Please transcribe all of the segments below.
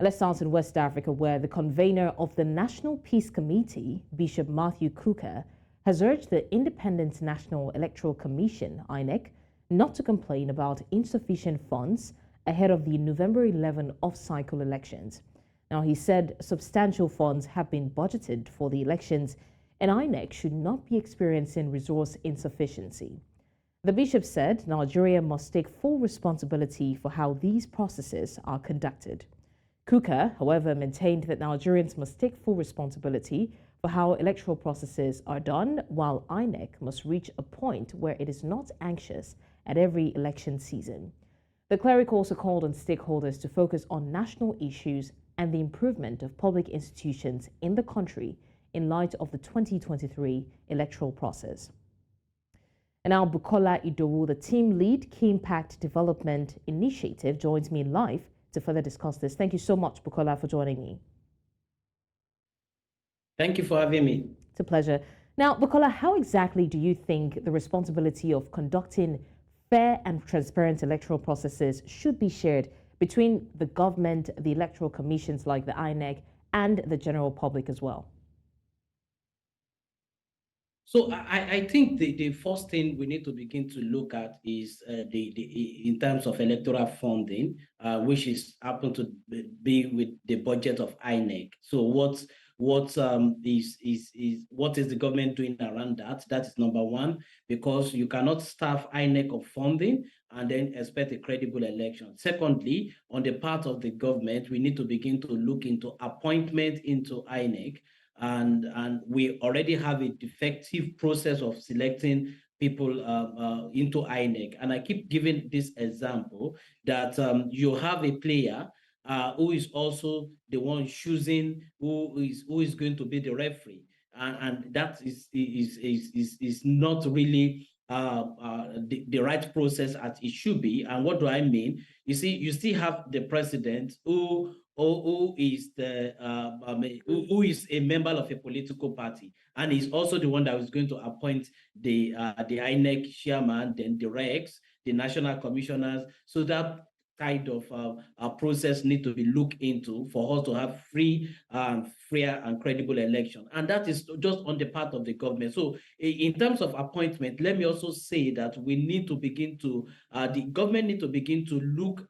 Let's start in West Africa, where the convener of the National Peace Committee, Bishop Matthew Kukah, has urged the Independent National Electoral Commission, INEC, not to complain about insufficient funds ahead of the November 11 off-cycle elections. Now, he said substantial funds have been budgeted for the elections and INEC should not be experiencing resource insufficiency. The bishop said Nigeria must take full responsibility for how these processes are conducted. Kukah, however, maintained that Nigerians must take full responsibility for how electoral processes are done, while INEC must reach a point where it is not anxious at every election season. The cleric also called on stakeholders to focus on national issues and the improvement of public institutions in the country in light of the 2023 electoral process. And now Bukola Idowu, the team lead Kimpact Development Initiative, joins me live to further discuss this. Thank you so much, Bukola, for joining me. Thank you for having me. It's a pleasure. Now, Bukola, how exactly do you think the responsibility of conducting fair and transparent electoral processes should be shared between the government, the electoral commissions like the INEC, and the general public as well? So I think the first thing we need to begin to look at is in terms of electoral funding, which is happen to be with the budget of INEC. So what is the government doing around that? That is number one, because you cannot staff INEC of funding and then expect a credible election. Secondly, on the part of the government, we need to begin to look into appointment into INEC. And we already have a defective process of selecting people into INEC. And I keep giving this example that you have a player who is also the one choosing who is going to be the referee, and that is not really the right process as it should be. And what do I mean? You see, you still have the president who is a member of a political party, and is also the one that is going to appoint the INEC chairman, then the regs, the national commissioners. So that kind of process need to be looked into for us to have free, fair, and credible election. And that is just on the part of the government. So in terms of appointment, let me also say that we need to begin to, the government need to begin to look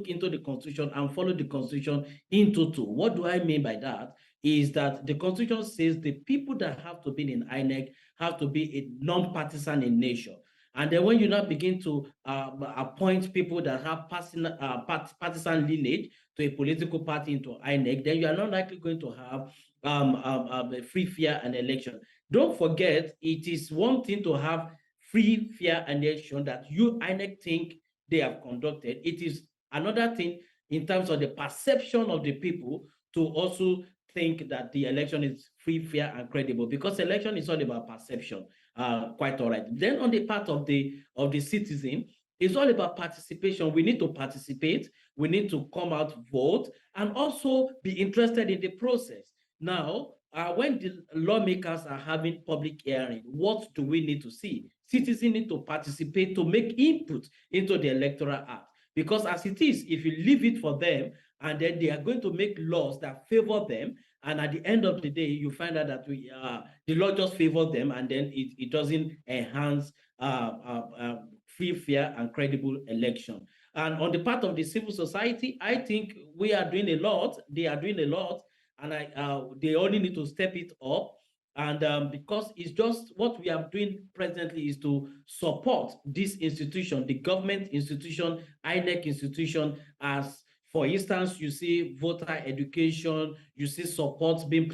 into the constitution and follow the constitution in total. What do I mean by that? Is that the constitution says the people that have to be in INEC have to be a non-partisan in nature. And then when you now begin to appoint people that have partisan lineage to a political party into INEC, then you are not likely going to have a free, fair, and election. Don't forget, it is one thing to have free, fair, and election that you, INEC, think they have conducted. It is another thing in terms of the perception of the people to also think that the election is free, fair, and credible, because election is all about perception. Quite all right. Then on the part of the citizen, it's all about participation. We need to participate. We need to come out, vote, and also be interested in the process. Now, when the lawmakers are having public hearing, what do we need to see? Citizens need to participate to make input into the Electoral Act. Because as it is, if you leave it for them, and then they are going to make laws that favor them, and at the end of the day, you find out that the law just favors them, and then it doesn't enhance free, fair, and credible election. And on the part of the civil society, I think we are doing a lot. They are doing a lot, and they only need to step it up. And because it's just what we are doing presently is to support this institution, the government institution, INEC institution, as for instance, you see voter education, you see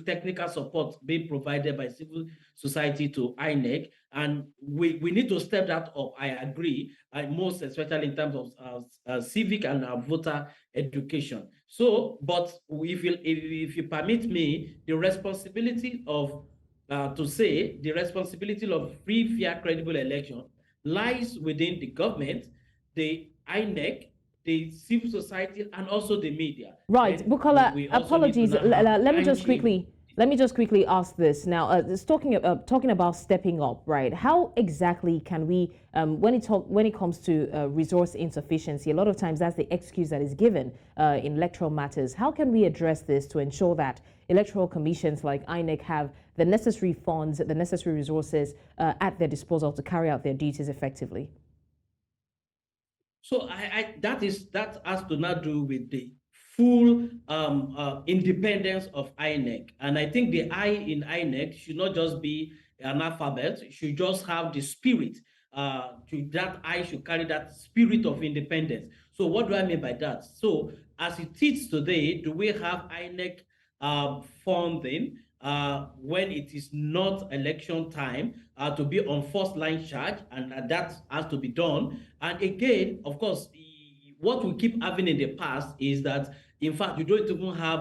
technical support being provided by civil society to INEC, and we need to step that up. I agree, most especially in terms of civic and voter education. So, but if you permit me, the responsibility of the responsibility of free, fair, credible election lies within the government, the INEC, the civil society, and also the media. Right, Bukola, apologies. Let me just quickly Let me just quickly ask this now. Talking about stepping up, right? How exactly can we, when it comes to resource insufficiency, a lot of times that's the excuse that is given in electoral matters. How can we address this to ensure that electoral commissions like INEC have the necessary funds, the necessary resources at their disposal to carry out their duties effectively? So that has to now do with the full independence of INEC. And I think the I in INEC should not just be an alphabet, it should just have the spirit. That I should carry that spirit of independence. So what do I mean by that? So as it is today, do we have INEC funding when it is not election time to be on first line charge, and that has to be done. And again, of course, what we keep having in the past is that, in fact, you don't even have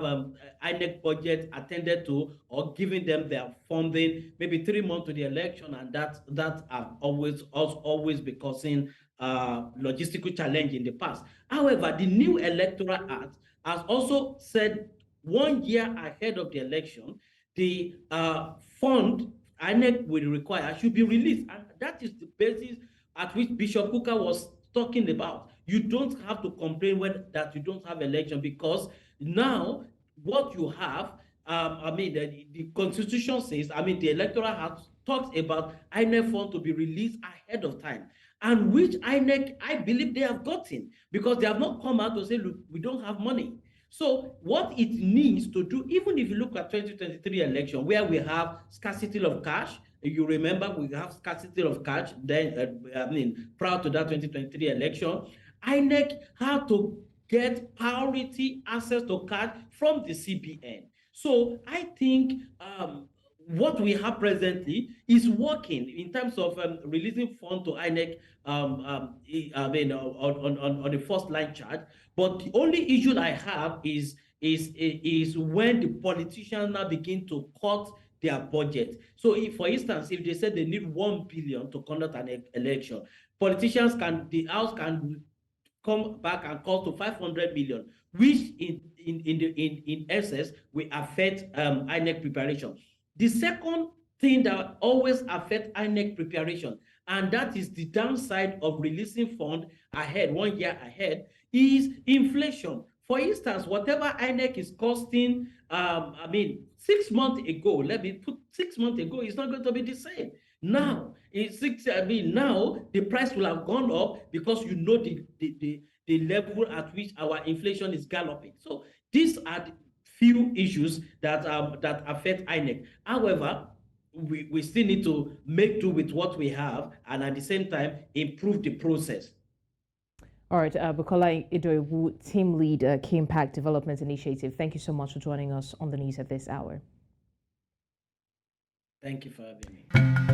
INEC budget attended to or giving them their funding maybe 3 months to the election, and that have always been causing logistical challenge in the past. However, the new Electoral Act has also said 1 year ahead of the election, the fund INEC will require should be released. And that is the basis at which Bishop Kukah was talking about. You don't have to complain that you don't have election, because now what you have, the Constitution says, the Electoral Act talks about INEC fund to be released ahead of time, and which INEC, I believe they have gotten, because they have not come out to say, look, we don't have money. So what it needs to do, even if you look at 2023 election, where we have scarcity of cash, you remember we have scarcity of cash, then prior to that 2023 election, INEC had to get priority access to cash from the CBN. So I think what we have presently is working in terms of releasing funds to INEC on the first line charge. But the only issue I have is when the politicians now begin to cut their budget. So if, for instance, if they said they need 1 billion to conduct an election, the House can come back and call to 500 million, which in essence will affect INEC preparation. The second thing that always affects INEC preparation, and that is the downside of releasing funds ahead, 1 year ahead, is inflation. For instance, whatever INEC is costing, 6 months ago, let me put 6 months ago, it's not going to be the same. Now, now the price will have gone up, because you know the level at which our inflation is galloping. So these are the few issues that affect INEC. However, we still need to make do with what we have, and at the same time improve the process. All right, Bukola Idowu, team lead, Kimpact Development Initiative. Thank you so much for joining us on the news at this hour. Thank you for having me.